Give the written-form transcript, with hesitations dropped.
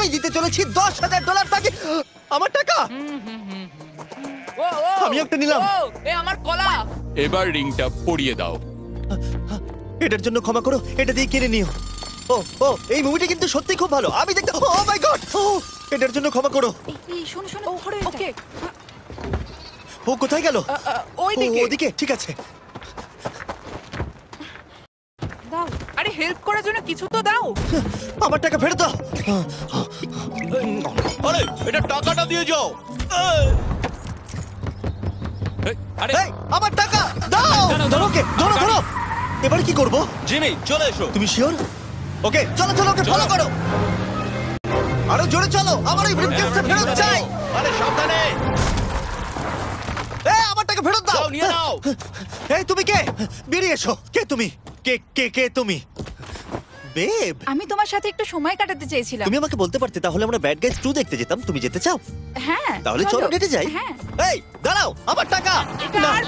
আমি দিতে চলেছি $10,000 তাকে। আমার টাকা ও ও আমি একটা নিলাম। ও এ আমার কলা। এবার রিংটা পরিয়ে দাও। এটার জন্য ক্ষমা করো, এটা দিয়ে কিনে নিও। ও ও এই মুভিটা কিন্তু সত্যি খুব ভালো, আমি দেখতে। ও মাই গড, এটার জন্য ক্ষমা করো। এই শোনো শোনো ওকে ও কোথায় গেল? ওই ও, দিকে। ওদিকে, ঠিক আছে। দাও। আরে হেল্প করার জন্য কিছু তো দাও। আমার টাকা ফেরত দাও। আরে এটা টাকাটা দিয়ে যাও। আরে এই, আমার টাকা দাও। দাঁড়াও, ধরো ওকে, ধরো ধরো। এবার কি করব? জিমি চলে এসো। তুমি শিওর? ওকে চলো চলো, ওকে ফলো করো। আরো জোরে চলো, আমার এই ব্রিফকেসটা ফেরত চাই। আরে সাবধানে। এই আমার টাকা ফেরত দাও। যাও নিয়ে নাও। এই তুমি কে? বেরিয়ে এসো। কে তুমি? কে কে কে তুমি? বেব, আমি তোমার সাথে একটু সময় কাটাতে চেয়েছিলাম। তুমি আমাকে বলতে পারতে, তাহলে আমরা ব্যাড গাইজ 2 দেখতে যেতাম। তুমি যেতে চাও? হ্যাঁ তাহলে চলো ডেটে যাই। হ্যাঁ এই দাঁড়াও, আমার টাকা। এটা আর